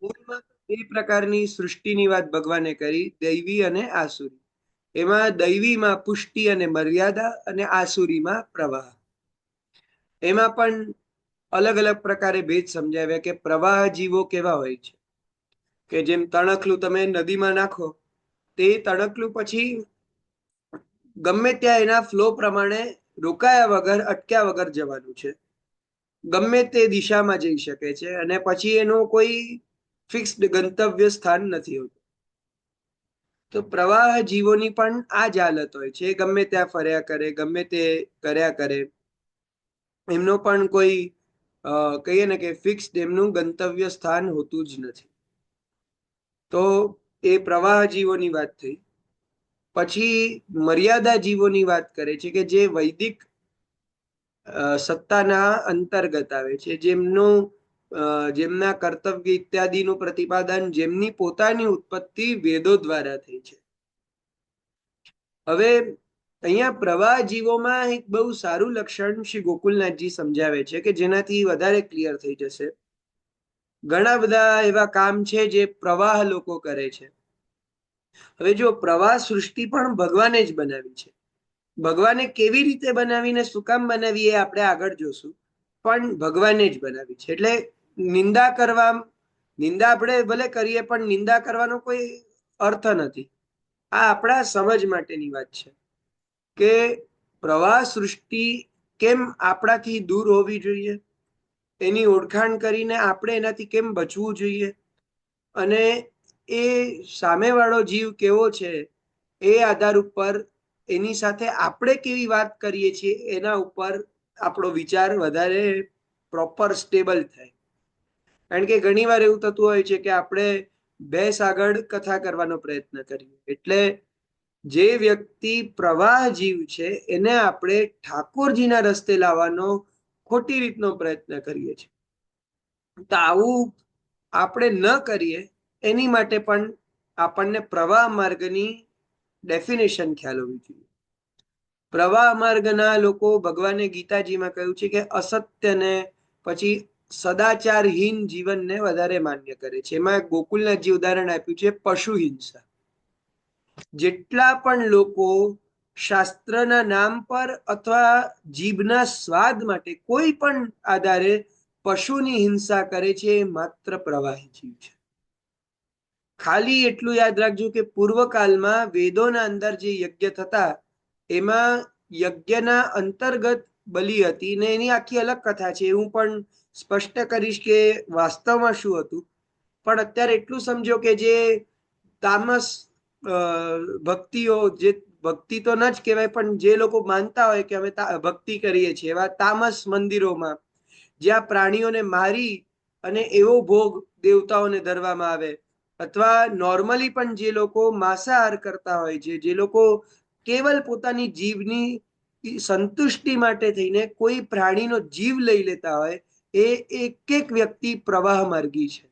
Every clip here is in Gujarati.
મૂળમાં બે પ્રકારની સૃષ્ટિની વાત ભગવાને કરી, દૈવી અને આસુરી. એમાં દૈવીમાં પુષ્ટિ અને મર્યાદા, અને આસુરીમાં પ્રવાહ. એમાં પણ અલગ અલગ પ્રકારે ભેદ સમજાવ્યા કે પ્રવાહ જીવો કેવા હોય છે. કે જેમ તણખલું તમે નદીમાં નાખો, તે તણખલું પછી ગમે ત્યાં એના ફ્લો પ્રમાણે રોકાયા વગર, અટક્યા વગર જવાનું છે. ગમે તે દિશામાં જઈ શકે છે, અને પછી એનું કોઈ ફિક્સ્ડ ગંતવ્ય સ્થાન નથી હોતું. તો પ્રવાહ જીવોની પણ આ જ હાલત હોય છે, ગમે ત્યાં ફર્યા કરે, ગમે તે કર્યા કરે. એમનો પણ કોઈ કહીએ ને કે ફિક્સ્ડ એમનું ગંતવ્ય સ્થાન હોતું જ નથી. તો એ પ્રવાહ જીવોની વાત થઈ. પછી મર્યાદા જીવોની વાત કરે છે કે જે વૈદિક સત્તાના અંતર્ગત આવે છે, જેમના કર્તવ્ય ઇત્યાદિનું પ્રતિપાદન, જેમની પોતાની ઉત્પત્તિ વેદો દ્વારા થઈ છે. હવે અહીંયા પ્રવાહ જીવોમાં એક બહુ સારું લક્ષણ શ્રી ગોકુલનાથજી સમજાવે છે કે જેનાથી વધારે ક્લિયર થઈ જશે. ઘણા બધા એવા કામ છે જે પ્રવાહ લોકો કરે છે. હવે જો પ્રવાહ સૃષ્ટિ પણ ભગવાને જ બનાવી છે. ભગવાને કેવી રીતે બનાવીને શું કામ બનાવી એ આપણે આગળ જોશું, પણ ભગવાને જ બનાવી છે. એટલે નિંદા કરવા, નિંદા આપણે ભલે કરીએ પણ નિંદા કરવાનો કોઈ અર્થ નથી. આ આપણા સમજ માટેની વાત છે કે પ્રવાહ સૃષ્ટિ કેમ આપણાથી દૂર હોવી જોઈએ, એની ઓળખાણ કરીને આપણે એનાથી કેમ બચવું જોઈએ, અને એ સામેવાળો જીવ કેવો છે એ આધાર ઉપર એની સાથે આપણે કેવી વાત કરીએ છીએ એના ઉપર આપણો વિચાર વધારે પ્રોપર સ્ટેબલ થાય. કારણ કે ઘણી વાર એવું થતું હોય છે કે આપણે ભેંસ આગળ કથા કરવાનો પ્રયત્ન કરીએ, એટલે જે વ્યક્તિ પ્રવાહ જીવ છે એને આપણે ઠાકોરજીના રસ્તે લાવવાનો ખોટી રીતનો પ્રયત્ન કરીએ છીએ. તો આવું આપણે ન કરીએ એની માટે પણ આપણને પ્રવાહ માર્ગની ડેફિનેશન ખ્યાલ હોવી જોઈએ. પ્રવાહ માર્ગના લોકો, ભગવાને ગીતાજીમાં કહ્યું છે કે અસત્યને પછી સદાચારહીન જીવનને વધારે માન્ય કરે છે. એમાં ગોકુલનાથજી ઉદાહરણ આપ્યું છે પશુ હિંસા. જેટલા પણ લોકો શાસ્ત્રના નામ પર અથવા જીભના સ્વાદ માટે કોઈ પણ આધારે પશુની હિંસા કરે છે, એ માત્ર પ્રવાહી જીવ છે. ખાલી એટલું યાદ રાખજો કે પૂર્વકાળમાં વેદોના અંદર જે યજ્ઞ થતા, એમાં યજ્ઞના અંતર્ગત બલિ હતી ને એની આખી અલગ કથા છે. હું પણ સ્પષ્ટ કરીશ કે વાસ્તવમાં શું હતું. પણ અત્યારે એટલું સમજો કે જે તામસ ભક્તિઓ, જે ભક્તિ તો ન જ કહેવાય, પણ જે લોકો માનતા હોય કે અમે ભક્તિ કરીએ છીએ, એવા તામસ મંદિરોમાં જ્યાં પ્રાણીઓને મારી અને એવો ભોગ દેવતાઓને ધરવામાં આવે, અથવા નોર્મલી પણ જે લોકો માંસાહાર કરતા હોય છે, જે લોકો કેવલ પોતાની જીવની સંતુષ્ટિ માટે થઈને કોઈ પ્રાણીનો જીવ લઈ લેતા હોય, એ એક એક વ્યક્તિ પ્રવાહ માર્ગી છે.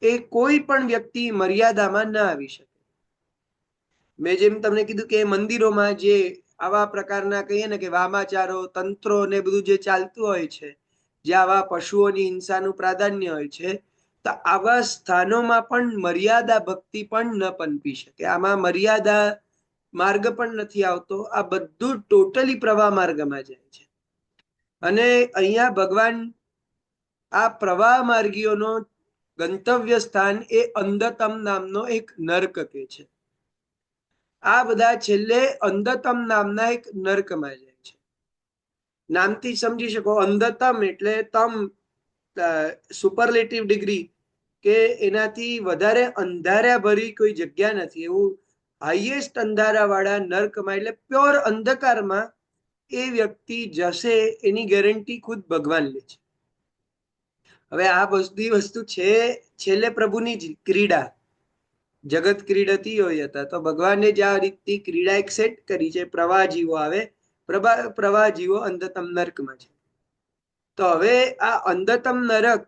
એ કોઈ પણ વ્યક્તિ મર્યાદામાં ના આવી શકે. મેં જેમ તમને કીધું કે મંદિરોમાં જે આવા પ્રકારના કહીએ ને કે વામાચારો, તંત્રો ને બધું જે ચાલતું હોય છે, જે આવા પશુઓની હિંસાનું પ્રાધાન્ય હોય છે, તો આવા સ્થાનોમાં પણ મર્યાદા ભક્તિ પણ ન પનપી શકે. આમાં મર્યાદા માર્ગ પણ નથી આવતો. આ બધું ટોટલી પ્રવાહ માર્ગમાં જાય છે. અને અહીંયા ભગવાન આ પ્રવાહ માર્ગીઓનો ગંતવ્ય સ્થાન એ અંધતમ નામનો એક નર્ક કહે છે. આ બધા છેલ્લે અંધતમ નામના એક નર્કમાં જાય છે. નામથી સમજી શકો, અંધતમ એટલે તમ સુપરલેટિવ ડિગ્રી, કે એનાથી વધારે અંધારા ભરી કોઈ જગ્યા નથી, એવું હાઈએસ્ટ અંધારા વાળા નર્કમાં, એટલે પ્યોર અંધકારમાં એ વ્યક્તિ જશે એની ગેરંટી ખુદ ભગવાન લે છે. હવે આ બધી વસ્તુ છે છેલ્લે પ્રભુની જ ક્રીડા. જગત ક્રીડતી હોય હતા, તો ભગવાને જ આ રીતની ક્રીડા એક સેટ કરી છે. પ્રવાહ જીવો આવે, પ્રવાહ જીવો અંધતમ નર્કમાં છે. તો હવે આ અંધતમ નરક,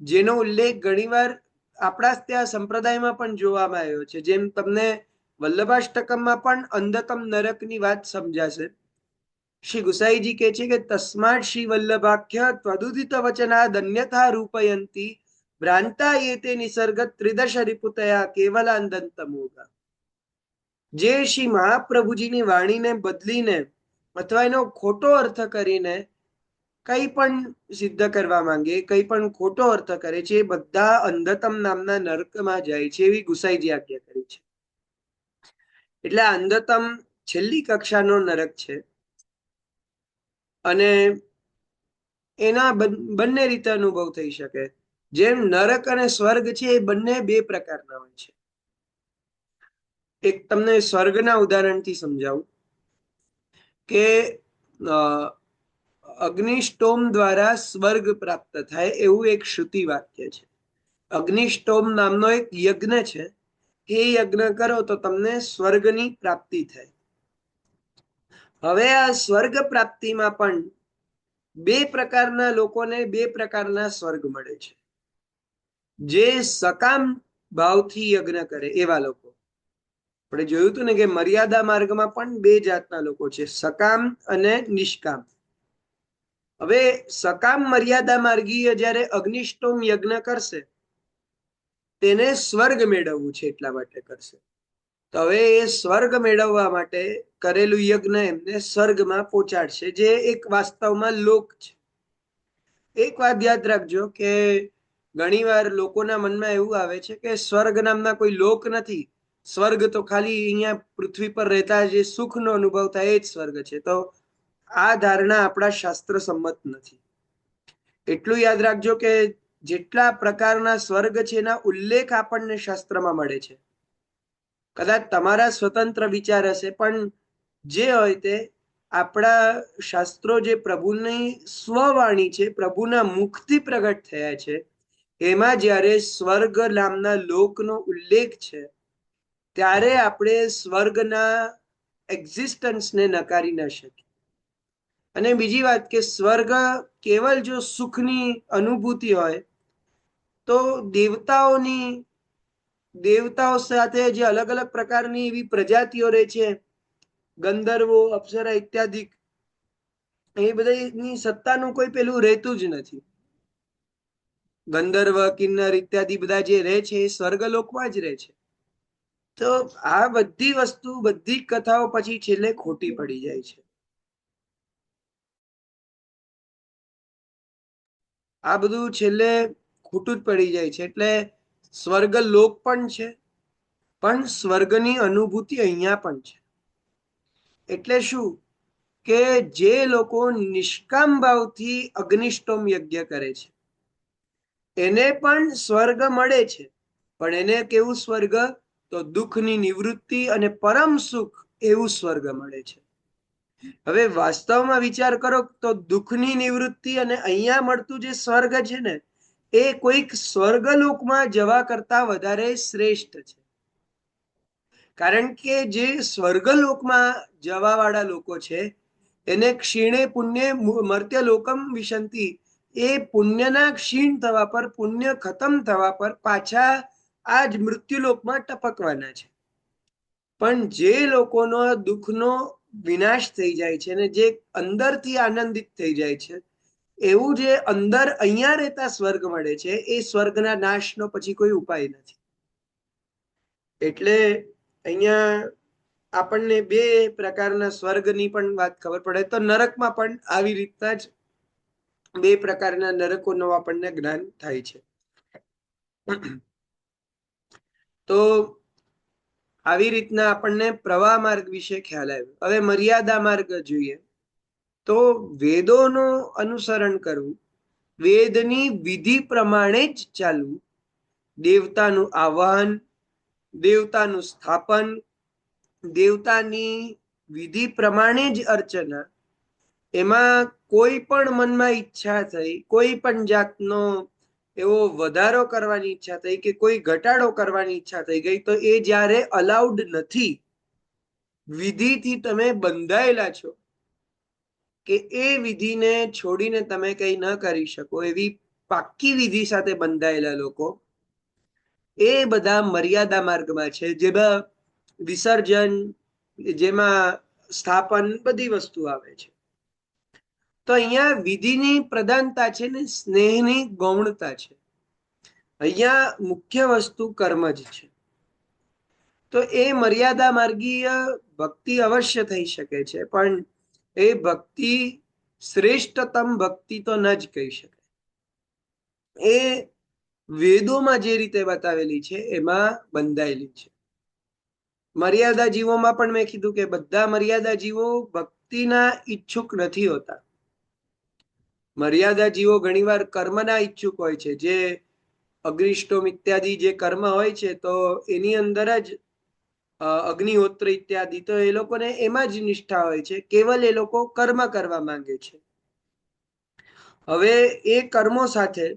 જેનો ઉલ્લેખ ઘણીવાર આપણા ત્યાં સંપ્રદાયમાં પણ જોવામાં આવ્યો છે, જેમ તમને વલ્લભાષ્ટકમમાં પણ અંધતમ નરકની વાત સમજાશે. શ્રી ગુસાઈજી કહે છે કે તસ્માત શ્રી વલ્લભાખ્ય ત્વદુદિત વચના ધન્યથા રૂપયંતી ભ્રાંતા એતે નિસર્ગ ત્રિદશ રિપુતયા કેવલાનંદમોગા. જે શ્રી મહાપ્રભુજીની વાણીને બદલીને અથવા એનો ખોટો અર્થ કરીને કઈ પણ સિદ્ધ કરવા માંગે, કઈ પણ ખોટો અર્થ કરે છે, એ બધા અંધતમ નામના નરકમાં જાય છે, એવી ગુસાઈજી આજ્ઞા કરી છે. એટલે અંધતમ છેલ્લી કક્ષાનો નરક છે અને એના બંને રીતે અનુભવ થઈ શકે. જેમ નરક અને સ્વર્ગ છે એ બંને બે પ્રકારના હોય છે. એક તમને સ્વર્ગના ઉદાહરણથી સમજાવું કે અગ્નિષ્ટોમ દ્વારા સ્વર્ગ પ્રાપ્ત થાય એવું એક શ્રુતિ વાક્ય છે. અગ્નિષ્ટોમ નામનો એક યજ્ઞ છે. એ યજ્ઞ કરો તો તમને સ્વર્ગની પ્રાપ્તિ થાય. હવે આ સ્વર્ગ પ્રાપ્તિમાં પણ બે પ્રકારના લોકોને બે પ્રકારના સ્વર્ગ મળે છે. જે સકામ ભાવથી યજ્ઞ કરે એવા લોકો. આપણે જોયું હતું ને કે મર્યાદા માર્ગમાં પણ બે જાતના લોકો છે, સકામ અને નિષ્કામ. હવે સકામ મર્યાદા માર્ગીય જ્યારે અગ્નિષ્ટોમ યજ્ઞ કરશે તેને સ્વર્ગ મેળવવું છે એટલા માટે કરશે. તો હવે એ સ્વર્ગ મેળવવા માટે કરેલું યજ્ઞ એમને સ્વર્ગમાં પહોંચાડશે, જે એક વાસ્તવમાં લોક છે. એક વાત યાદ રાખજો કે ઘણીવાર લોકોના મનમાં એવું આવે છે કે સ્વર્ગ નામના કોઈ લોક નથી, સ્વર્ગ તો ખાલી અહીંયા પૃથ્વી પર રહેતા જે સુખનો અનુભવ થાય એ જ સ્વર્ગ છે. તો આ ધારણા આપણા શાસ્ત્ર સંમત નથી. એટલું યાદ રાખજો કે જેટલા પ્રકારના સ્વર્ગ છે એના ઉલ્લેખ આપણને શાસ્ત્રમાં મળે છે. કદાચ તમારા સ્વતંત્ર વિચાર હશે, પણ જે હોય તે આપણા શાસ્ત્રો જે પ્રભુની સ્વવાણી છે, પ્રભુના મુખથી પ્રગટ થયા છે, એમાં જ્યારે સ્વર્ગ નામના લોકનો ઉલ્લેખ છે ત્યારે આપણે સ્વર્ગના એક્ઝિસ્ટન્સને નકારી ન શકીએ. અને બીજી વાત કે સ્વર્ગ કેવલ જો સુખની અનુભૂતિ હોય તો દેવતાઓ સાથે જે અલગ અલગ પ્રકારની એવી પ્રજાતિઓ રહે છે, ગંધર્વો, અપ્સરા ઇત્યાદિ, એ બધાની સત્તાનું કોઈ પેલું રહેતું જ નથી. ગંધર્વ, કિન્નર ઇત્યાદિ બધા જે રહે છે એ સ્વર્ગલોકમાં જ રહે છે. તો આ બધી વસ્તુ, બધી કથાઓ પછી છેલ્લે ખોટી પડી જાય છે. આ બધું છેલ્લે ખોટું જ પડી જાય છે. એટલે સ્વર્ગ લોક પણ છે, પણ સ્વર્ગની અનુભૂતિ અહીંયા પણ છે. એટલે શું કે જે લોકો નિષ્કામ ભાવથી અગ્નિષ્ટોમ યજ્ઞ કરે છે એને પણ સ્વર્ગ મળે છે, પણ એને કેવું સ્વર્ગ? તો દુઃખની નિવૃત્તિ અને પરમ સુખ એવું સ્વર્ગ મળે છે. હવે વાસ્તવમાં વિચાર કરો તો દુઃખની નિવૃત્તિ અને અહીંયા મળતું જે સ્વર્ગ છે ને એ કોઈક સ્વર્ગલોકમાં જવા કરતા વધારે શ્રેષ્ઠ છે. કારણ કે જે સ્વર્ગલોકમાં જવા વાળા લોકો છે એને ક્ષીણે પુણ્ય મર્ત્ય લોકમ વિશંતિ, એ પુણ્યના ક્ષીણ થવા પર, પુણ્ય ખતમ થવા પર પાછા આ જ મૃત્યુલોકમાં ટપકવાના છે. પણ જે લોકોનો દુઃખનો વિનાશ થઈ જાય છે ને જે અંદરથી આનંદિત થઈ જાય છે, એવું જે અંદર અહીંયા રહેતા સ્વર્ગ મળે છે, એ સ્વર્ગના નાશનો પછી કોઈ ઉપાય નથી. એટલે અહીંયા આપણને બે પ્રકારના સ્વર્ગની પણ વાત ખબર પડે. તો નરકમાં પણ આવી રીતના જ બે પ્રકારના નરકોનું આપણને જ્ઞાન થાય છે. તો આવી રીતના આપણને પ્રવાહ માર્ગ વિશે ખ્યાલ આવ્યો. હવે મર્યાદા માર્ગ જોઈએ તો વેદોનું અનુસરણ કરવું, વેદની વિધિ પ્રમાણે જ ચાલવું, દેવતાનું આવાહન, દેવતાનું સ્થાપન, દેવતાની વિધિ પ્રમાણે જ અર્ચના, એમાં કોઈ પણ મનમાં ઈચ્છા થઈ, કોઈ પણ જાતનો એવો વધારો કરવાની ઈચ્છા થઈ કે કોઈ ઘટાડો કરવાની ઈચ્છા થઈ ગઈ તો એ જ્યારે અલાઉડ નથી. વિધિથી તમે બંધાયેલા છો કે એ વિધિને છોડીને તમે કંઈ ન કરી શકો, એવી પાક્કી વિધિ સાથે બંધાયેલા લોકો, એ બધા મર્યાદા માર્ગમાં છે, જેમાં વિસર્જન, જેમાં સ્થાપન, બધી વસ્તુ આવે છે. તો અહીંયા વિધિની પ્રધાનતા છે ને સ્નેહની ગૌણતા છે. અહીંયા મુખ્ય વસ્તુ કર્મ જ છે. તો એ મર્યાદા માર્ગીય ભક્તિ અવશ્ય થઈ શકે છે, પણ એ ભક્તિ શ્રેષ્ઠતમ ભક્તિ તો ન જ કહી શકાય. એ વેદોમાં જે રીતે બતાવેલી છે એમાં બંધાયેલી છે. મર્યાદા જીવોમાં પણ મેં કીધું કે બધા મર્યાદા જીવો ભક્તિના ઈચ્છુક નથી હોતા. મર્યાદા જીવો ઘણીવાર કર્મના ઈચ્છુક હોય છે. જે અગ્નિષ્ટોમ ઇત્યાદિ જે કર્મ હોય છે તો એની અંદર જ અગ્નિહોત્ર ઇત્યાદિ, તો એ લોકોને એમાં જ નિષ્ઠા હોય છે. કેવલ એ લોકો કર્મ કરવા માંગે છે. હવે એ કર્મો સાથે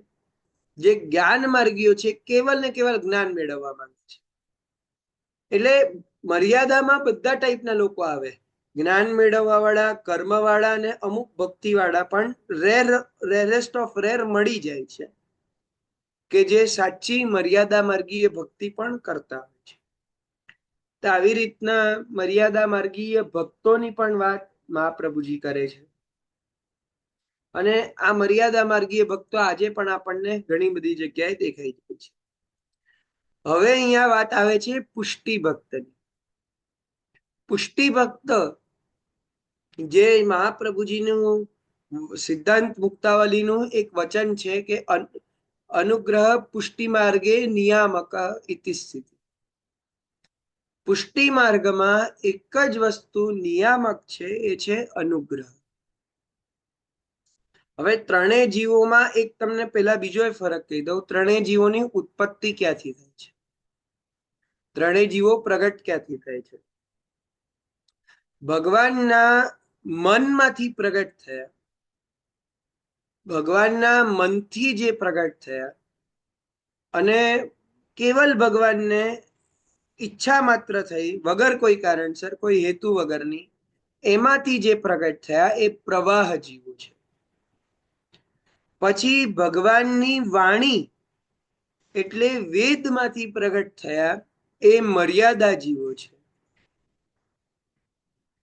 જે જ્ઞાન માર્ગીઓ છે કેવલ ને કેવલ જ્ઞાન મેળવવા માંગે છે. એટલે મર્યાદામાં બધા ટાઈપના લોકો આવે, જ્ઞાન મેળવવા વાળા, કર્મ વાળા અને અમુક ભક્તિ વાળા, પણ રેરેસ્ટ ઓફ રેર મળી જાય છે કે જે સાચી મર્યાદા માર્ગીય ભક્તિ પણ કરતા હોય છે. તો આવી રીતના મર્યાદા માર્ગીય ભક્તોની પણ વાત મહાપ્રભુજી કરે છે. અને આ મર્યાદા માર્ગીય ભક્તો આજે પણ આપણને ઘણી બધી જગ્યાએ દેખાઈ જાય છે. હવે અહીંયા વાત આવે છે પુષ્ટિ ભક્તની. પુષ્ટિ ભક્ત જે મહાપ્રભુજીનું સિદ્ધાંત મુક્તાવલીનું એક વચન છે કે અનુગ્રહ પુષ્ટિ માર્ગે નિયામક ઇતિ સ્થિતિ. પુષ્ટિ માર્ગમાં એક જ વસ્તુ નિયામક છે, એ છે અનુગ્રહ. હવે ત્રણેય જીવોમાં એક તમને પેલા બીજો ફરક કહી દઉં. ત્રણેય જીવોની ઉત્પત્તિ ક્યાંથી થાય છે, ત્રણેય જીવો પ્રગટ ક્યાંથી થાય છે? ભગવાનના મનમાંથી પ્રગટ થયા. ભગવાનના મનથી જે પ્રગટ થયા અને કેવલ ભગવાનને ઈચ્છા માત્ર થઈ, વગર કોઈ કારણસર, કોઈ હેતુ વગરની, એમાંથી જે પ્રગટ થયા એ પ્રવાહ જીવો છે. પછી ભગવાનની વાણી એટલે વેદમાંથી પ્રગટ થયા એ મર્યાદા જીવો છે.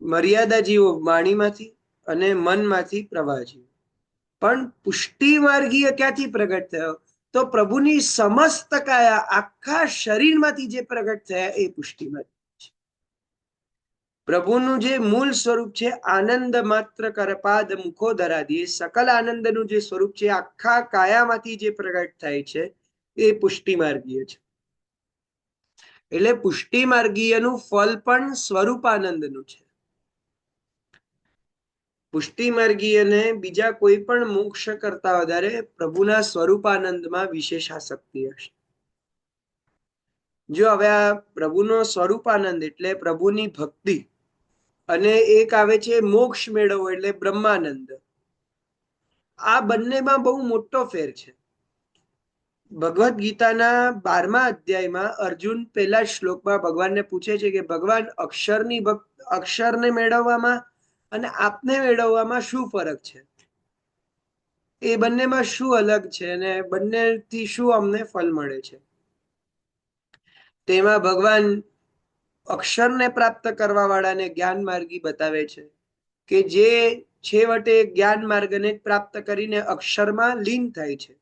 મર્યાદા જીવો વાણીમાંથી અને મનમાંથી પ્રવાહ જીવો. પણ પુષ્ટિ માર્ગીય ક્યાંથી પ્રગટ થયો? તો પ્રભુની સમસ્ત કાયા, આખા શરીરમાંથી જે પ્રગટ થયા એ પુષ્ટિ માર્ગ છે. પ્રભુનું જે મૂળ સ્વરૂપ છે આનંદ માત્ર કરપાદ મુખોદરાદિ, સકલ આનંદનું જે સ્વરૂપ છે આખા કાયામાંથી જે પ્રગટ થાય છે એ પુષ્ટિ માર્ગીય છે. એટલે પુષ્ટિ માર્ગીયનું ફળ પણ સ્વરૂપાનંદનું છે. પુષ્ટિ માર્ગીયને બીજા કોઈ પણ મોક્ષ કરતા વધારે પ્રભુના સ્વરૂપાનંદમાં વિશેષ આસક્તિ હશે. જો હવે આ પ્રભુનો સ્વરૂપાનંદ એટલે પ્રભુની ભક્તિ, અને એક આવે છે મોક્ષ મેળવવો એટલે બ્રહ્માનંદ. આ બંનેમાં બહુ મોટો ફેર છે. ભગવદ્ ગીતાના 12મા અધ્યાયમાં અર્જુન પહેલા શ્લોકમાં ભગવાનને પૂછે છે કે ભગવાન, અક્ષરને મેળવવામાં અને આપને મેળવવામાં શું ફરક છે? એ બંનેમાં શું અલગ છે અને બંનેથી શું અમને ફળ મળે છે? તેમાં ભગવાન અક્ષરને પ્રાપ્ત કરવા વાળાને જ્ઞાન માર્ગી બતાવે છે કે જે છેવટે જ્ઞાન માર્ગને પ્રાપ્ત કરીને અક્ષરમાં લીન થાય છે.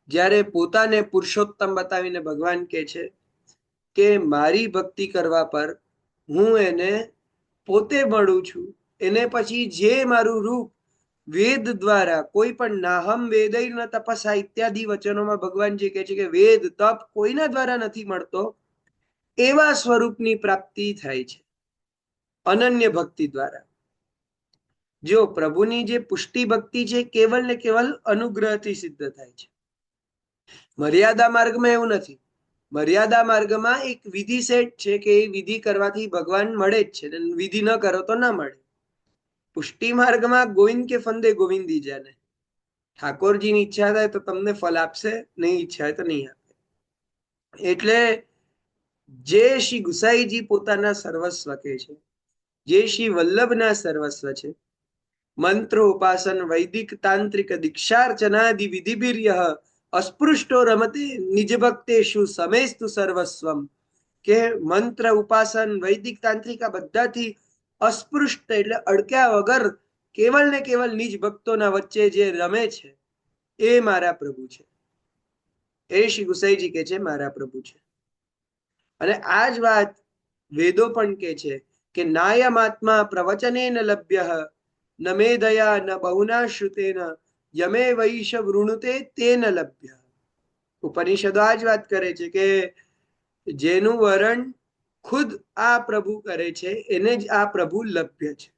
જ્યારે પોતાને પુરુષોત્તમ બતાવીને ભગવાન કહે છે કે મારી ભક્તિ કરવા પર હું એને પોતે મળું છું. એને પછી જે મારું રૂપ વેદ દ્વારા, કોઈ પણ નાહમ વેદૈર્ન તપસા ઇત્યાદિ વચનોમાં ભગવાન જે કહે છે કે વેદ તપ કોઈના દ્વારા નથી મળતો, એવા સ્વરૂપની પ્રાપ્તિ થાય છે અનન્ય ભક્તિ દ્વારા. જો પ્રભુની જે પુષ્ટિ ભક્તિ છે કેવલ ને કેવલ અનુગ્રહથી સિદ્ધ થાય છે. મર્યાદા માર્ગમાં એવું નથી. મર્યાદા માર્ગમાં એક વિધિ સેટ છે કે એ વિધિ કરવાથી ભગવાન મળે જ છે, વિધિ ન કરો તો ના મળે. પુષ્ટિ માર્ગમાં ગોવિંદ કે ફંદે ગોવિંદી જાને. ઠાકોરજીની ઈચ્છા થાય તો તમને ફલ આપશે, નહીં ઈચ્છા હોય તો નહીં આપે. એટલે જે શ્રી ગુસાઈજી પોતાના સર્વસ્વ કહે છે, જે શ્રી વલ્લભના સર્વસ્વ છે, મંત્ર ઉપાસન વૈદિક તાંત્રિક દીક્ષાર્ચનાદિ વિધિભિર્ય અસ્પૃષ્ટો રમતે નિજ ભક્તેષુ સમેસ્તુ સર્વસ્વમ. કે મંત્ર ઉપાસન વૈદિક તાંત્રિક આ બધાથી અસ્પૃષ્ટ એટલે અડક્યા વગર કેવલ ને કેવલ નિજ ભક્તોના વચ્ચે જે રમે છે એ મારા પ્રભુ છે. એ શ્રી ગુસાઈજી કે છે મારા પ્રભુ છે. અને આ જ વાત વેદો પણ કે છે કે નાયમાત્મા પ્રવચને ન લભ્ય ન મેધયા ન બહુના શ્રુતેન યમે વૈશ વૃણુતે તે ન લભ્ય. ઉપનિષદો આ જ વાત કરે છે કે જેનું વરણ ખુદ આ પ્રભુ કરે છે એને જ આ પ્રભુ લભ્ય છે.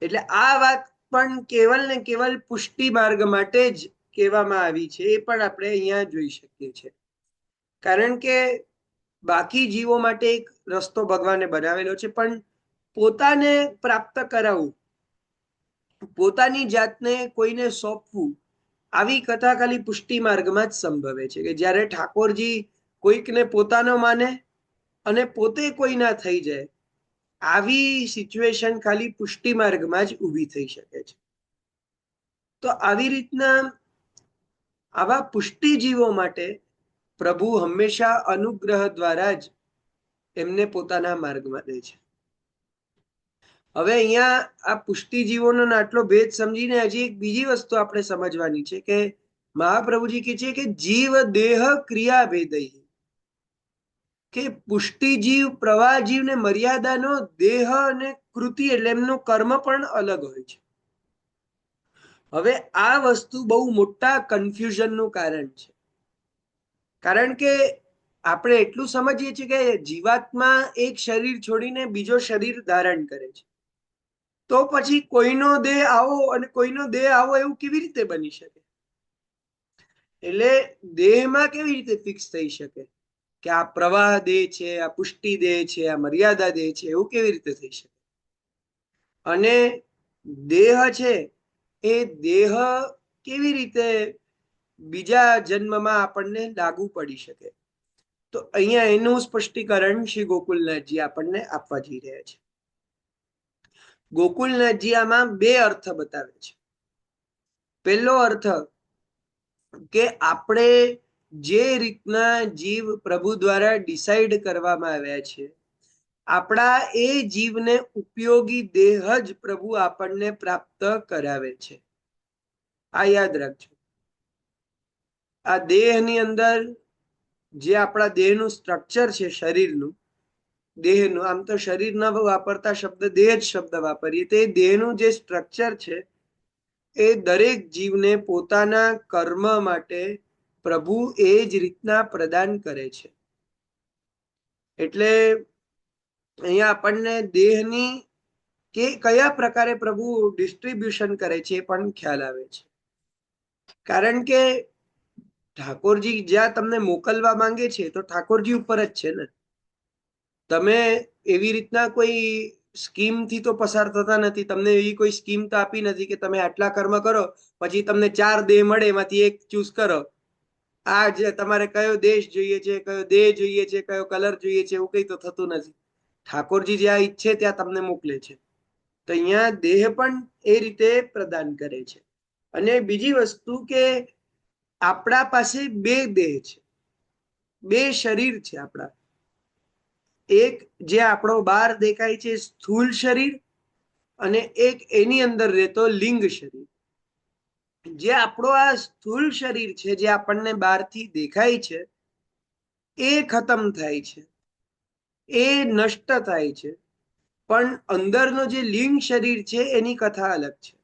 એટલે આ વાત પણ કેવલ ને કેવલ પુષ્ટિ માર્ગ માટે જ કહેવામાં આવી છે, એ પણ આપણે અહીંયા જોઈ શકીએ છીએ. કારણ કે બાકી જીવો માટે એક રસ્તો ભગવાને બનાવેલો છે, પણ પોતાને પ્રાપ્ત કરાવવું, પોતાની જાતને કોઈને સોંપવું, આવી કથા ખાલી પુષ્ટિ માર્ગમાં જ સંભવે છે. કે જ્યારે ઠાકોરજી કોઈકને પોતાનો માને અને પોતે કોઈ ના થઈ જાય, આવી સિચ્યુએશન ખાલી પુષ્ટિ માર્ગમાં જ ઊભી થઈ શકે છે. તો આવી રીતના આવા પુષ્ટિ જીવો માટે પ્રભુ હંમેશા અનુગ્રહ દ્વારા જ એમને પોતાના માર્ગમાં દે છે. હવે અહીંયા આ પુષ્ટિ જીવોનો આટલો ભેદ સમજીને હજી એક બીજી વસ્તુ આપણે સમજવાની છે કે મહાપ્રભુજી કહે છે કે જીવ દેહ ક્રિયા ભેદઈ, કે પુષ્ટિ જીવ, પ્રવાહ જીવ ને મર્યાદાનો દેહ અને કૃતિ એટલે એમનું કર્મ પણ અલગ હોય છે. હવે આ વસ્તુ બહુ મોટા કન્ફ્યુઝનનું કારણ છે. કારણ કે આપણે એટલું સમજીએ છીએ કે જીવાત્મા એક શરીર છોડીને બીજો શરીર ધારણ કરે છે, તો પછી કોઈનો દેહ આવો અને કોઈનો દેહ આવો એવું કેવી રીતે બની શકે? એટલે દેહમાં કેવી રીતે ફિક્સ થઈ શકે કે આ પ્રવાહ દેહ છે, આ પુષ્ટિ દેહ છે, આ મર્યાદા દેહ છે, એવું કેવી રીતે થઈ શકે? અને દેહ છે એ દેહ કેવી રીતે બીજા જન્મમાં આપણને લાગુ પડી શકે? તો અહીંયા એનું સ્પષ્ટીકરણ શ્રી ગોકુલનાથજી આપણને આપવા જઈ રહ્યા છે. ગોકુલનાથજી આમાં બે અર્થ બતાવે છે. પહેલો અર્થ કે આપણે જે રીતના જીવ પ્રભુ દ્વારા ડિસાઈડ કરવામાં આવ્યા છે, આપણા એ જીવને ઉપયોગી દેહ જ પ્રભુ આપણને પ્રાપ્ત કરાવે છે. આ યાદ રાખજો. આ દેહની અંદર જે આપણા દેહનું સ્ટ્રક્ચર છે, શરીરનું, દેહનું, આમ તો શરીર ન વાપરતા શબ્દ દેહ જ શબ્દ વાપરીએ, તે દેહનું જે સ્ટ્રક્ચર છે એ દરેક જીવને પોતાના કર્મ માટે પ્રભુ એ જ રીતના પ્રદાન કરે છે. એટલે અહીંયા આપણને દેહની કે કયા પ્રકારે પ્રભુ ડિસ્ટ્રીબ્યુશન કરે છે એ પણ ખ્યાલ આવે છે. કારણ કે ઠાકોરજી જ્યાં તમને મોકલવા માંગે છે તો ઠાકોરજી ઉપર જ છે ને. તમે એવી રીતના કોઈ સ્કીમથી તો પસાર થતા નથી. તમને એવી કોઈ સ્કીમ તો આપી નથી કે તમે આટલા કર્મ કરો પછી તમને 4 દેહ મળે, એમાંથી એક ચૂઝ કરો. આ જે તમારે કયો દેશ જોઈએ છે, કયો દેહ જોઈએ છે, કયો કલર જોઈએ છે, એવું કઈ તો થતું નથી. ઠાકોરજી જ્યાં ઈચ્છે ત્યાં તમને મોકલે છે. તો અહીંયા દેહ પણ એ રીતે પ્રદાન કરે છે. અને બીજી વસ્તુ કે આપણા પાસે બે દેહ છે, બે શરીર છે આપણા. એક જે આપણો બહાર દેખાય છે સ્થૂલ શરીર, અને એક એની અંદર રહેતો લિંગ શરીર. જે આપણો આ સ્થૂલ શરીર છે, જે આપણને બહારથી દેખાય છે, એ ખતમ થાય છે, એ નષ્ટ થાય છે. પણ અંદરનો જે લિંગ શરીર છે એની કથા અલગ છે.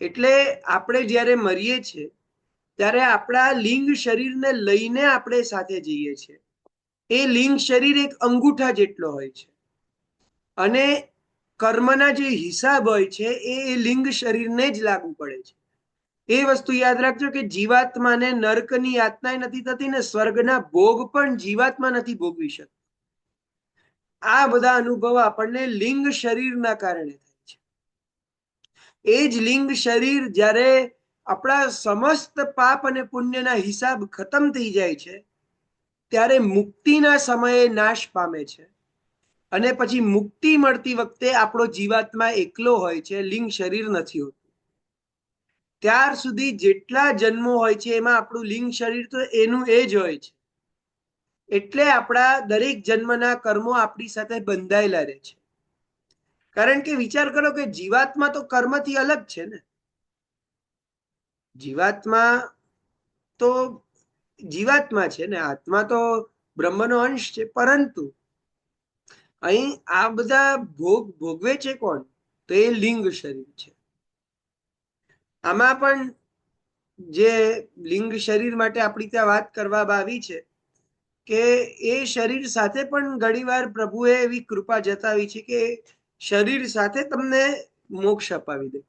એટલે આપણે જ્યારે મરીએ છીએ ત્યારે આપણા લિંગ શરીરને લઈને આપણે સાથે જઈએ છીએ. એ લિંગ શરીર એક અંગૂઠા જેટલો હોય છે, અને કર્મના જે હિસાબ હોય છે એ લિંગ શરીરને જ લાગુ પડે છે. એ વસ્તુ યાદ રાખજો કે જીવાત્માને નર્કની યાતના નથી થતી ને સ્વર્ગના ભોગ પણ જીવાત્મા નથી ભોગવી શકતી. આ બધા અનુભવો આપણને લિંગ શરીરના કારણે થાય છે. એ જ લિંગ શરીર જ્યારે આપણા સમસ્ત પાપ અને પુણ્યના હિસાબ ખતમ થઈ જાય છે ત્યારે મુક્તિના સમયે નાશ પામે છે. અને પછી મુક્તિ મળતી વખતે આપણો જીવાત્મા એકલો હોય છે, લિંગ શરીર નથી હોતું. ત્યાર સુધી જેટલા જન્મો હોય છે એમાં આપણું લિંગ શરીર તો એનું એ જ હોય છે. એટલે આપણા દરેક જન્મના કર્મો આપણી સાથે બંધાયેલા રહે છે. કારણ કે વિચાર કરો કે જીવાત્મા તો કર્મથી અલગ છે ને. જીવાત્મા તો જીવાત્મા છે ને, આત્મા તો બ્રહ્મનો અંશ છે, પરંતુ અહીં આ બધા ભોગ ભોગવે છે કોણ? તો એ લિંગ શરીર છે. આમાં પણ જે લિંગ શરીર માટે આપણી ત્યાં વાત કરવામાં આવી છે કે એ શરીર સાથે પણ ઘણીવાર પ્રભુએ એવી કૃપા જતાવી છે કે શરીર સાથે તમને મોક્ષ અપાવી દે.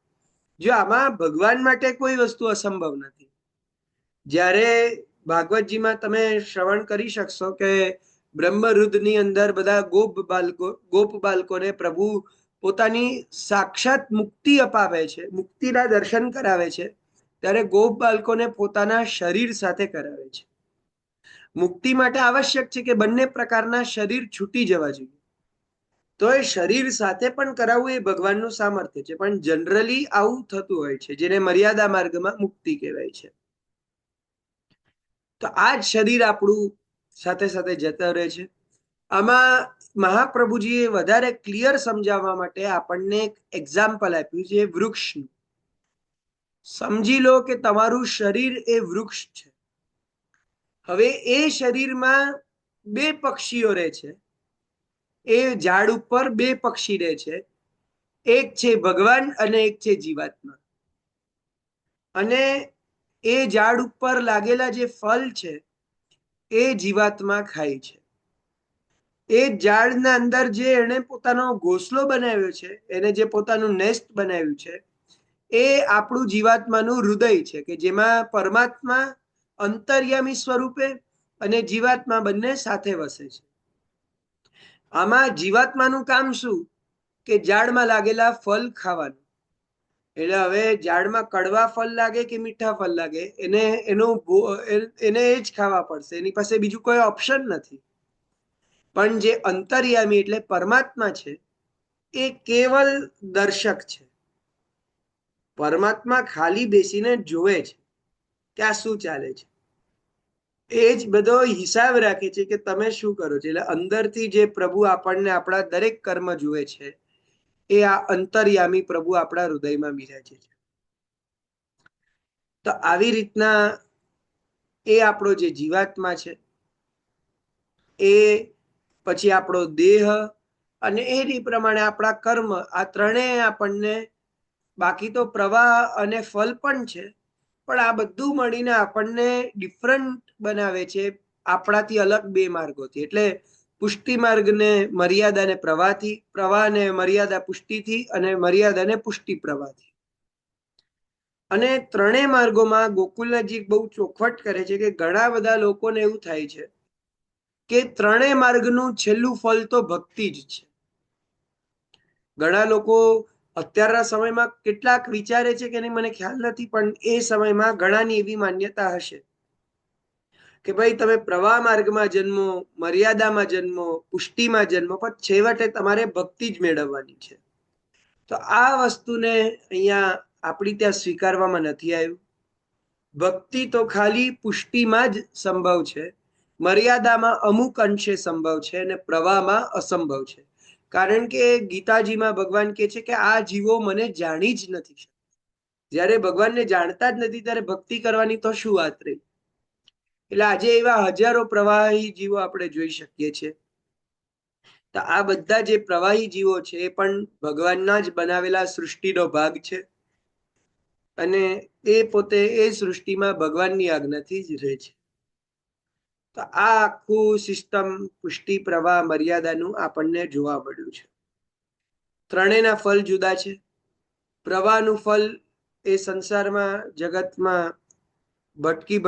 જો આમાં ભગવાન માટે કોઈ વસ્તુ અસંભવ નથી. જ્યારે ભાગવતજીમાં તમે શ્રવણ કરી શકશો કે બ્રહ્મરુદ્રની અંદર બધા ગોપ બાળકોને પ્રભુ પોતાની સાક્ષાત મુક્તિ અપાવે છે, મુક્તિના દર્શન કરાવે છે, ત્યારે ગોપ બાળકોને પોતાના શરીર સાથે કરાવે છે. મુક્તિ માટે આવશ્યક છે કે બંને પ્રકારના શરીર છૂટી જવા જોઈએ. તો એ શરીર સાથે પણ કરાવવું એ ભગવાનનું સામર્થ્ય છે, પણ જનરલી આવું થતું હોય છે, જેને મર્યાદા માર્ગમાં મુક્તિ કહેવાય છે. તો આ જ શરીર આપણું સાથે સાથે જતા રહે છે. આમાં મહાપ્રભુજીએ વધારે ક્લિયર સમજાવવા માટે આપણને એક એક્ઝામ્પલ આપ્યું છે વૃક્ષનું. સમજી લો કે તમારું શરીર એ વૃક્ષ છે. હવે એ શરીરમાં બે પક્ષીઓ રહે છે. એ ઝાડ ઉપર બે પક્ષી રહે છે, એક છે ભગવાન અને એક છે જીવાત્મા. અને એ ઝાડ ઉપર લાગેલા જે ફળ છે એ જીવાત્મા ખાય છે. એ ઝાડના અંદર જે એને પોતાનો ઘોંસલો બનાવ્યો છે, એને જે પોતાનું નેસ્ટ બનાવ્યું છે, એ આપણું જીવાત્માનું હૃદય છે, કે જેમાં પરમાત્મા અંતર્યામી સ્વરૂપે અને જીવાત્મા બંને સાથે વસે છે. આમાં જીવાત્માનું કામ શું? કે ઝાડમાં લાગેલા ફળ ખાવાનું. એટલે હવે ઝાડમાં કડવા ફળ લાગે કે મીઠા ફળ લાગે, એને એ જ ખાવા પડશે, એની પાસે બીજું કોઈ ઓપ્શન નથી. પણ જે અંતર્યામી એટલે પરમાત્મા છે, એ કેવલ દર્શક છે. પરમાત્મા ખાલી બેસીને જોવે છે કે આ શું ચાલે છે. એ જ બધો હિસાબ રાખે છે કે તમે શું કરો છો. એટલે અંદરથી જે પ્રભુ આપણને આપણા દરેક કર્મ જુએ છે, એ આ અંતર્યામી પ્રભુ આપણા હૃદયમાં બિરાજે છે. તો આવી રીતના એ આપણો જે જીવાત્મા છે, એ પછી આપણો દેહ અને એ પ્રમાણે આપણા કર્મ, આ ત્રણેય આપણને, બાકી તો પ્રવાહ અને ફલ પણ છે, પણ આ બધું મળીને આપણને ડિફરન્ટ બનાવે છે, આપણાથી અલગ બે માર્ગોથી. એટલે પુષ્ટિ માર્ગને મર્યાદાને પ્રવાહથી, પ્રવાહને મર્યાદા પુષ્ટિથી, અને મર્યાદાને પુષ્ટિ પ્રવાહથી. અને ત્રણેય માર્ગોમાં ગોકુલનાથજી બહુ ચોખવટ કરે છે કે ઘણા બધા લોકોને એવું થાય છે કે ત્રણેય માર્ગનું છેલ્લું ફળ તો ભક્તિ જ છે. ઘણા લોકો અત્યારના સમયમાં કેટલાક વિચારે છે કે નહીં મને ખ્યાલ નથી, પણ એ સમયમાં ઘણાની એવી માન્યતા હશે કે ભાઈ તમે પ્રવાહ માર્ગમાં જન્મો, મર્યાદામાં જન્મો, પુષ્ટિમાં જન્મો, પણ છેવટે તમારે ભક્તિ જ મેળવવાની છે. તો આ વસ્તુને અહીંયા આપણી ત્યાં સ્વીકારવામાં નથી આવ્યું. ભક્તિ તો ખાલી પુષ્ટિમાં જ સંભવ છે, મર્યાદામાં અમુક અંશે સંભવ છે, અને પ્રવાહમાં અસંભવ છે. કારણ કે ગીતાજીમાં ભગવાન કહે છે કે આ જીવો મને જાણી જ નથી શકતા. જ્યારે ભગવાનને જાણતા જ નથી ત્યારે ભક્તિ કરવાની તો શું વાત રહી. એટલે આજે એવા હજારો પ્રવાહી જીવો આપણે જોઈ શકીએ છીએ. તો આ બધા જે પ્રવાહી જીવો છે એ પણ ભગવાનના જ બનાવેલા સૃષ્ટિનો ભાગ છે, અને એ પોતે એ સૃષ્ટિમાં ભગવાનની આજ્ઞાથી જ રહે છે. તો આ આખું સિસ્ટમ પુષ્ટિ, પ્રવાહ, મર્યાદાનું આપણને જોવા મળ્યું છે. ત્રણેયના ફળ જુદા છે. પ્રવાહનું ફળ એ સંસારમાં, જગતમાં ભટકી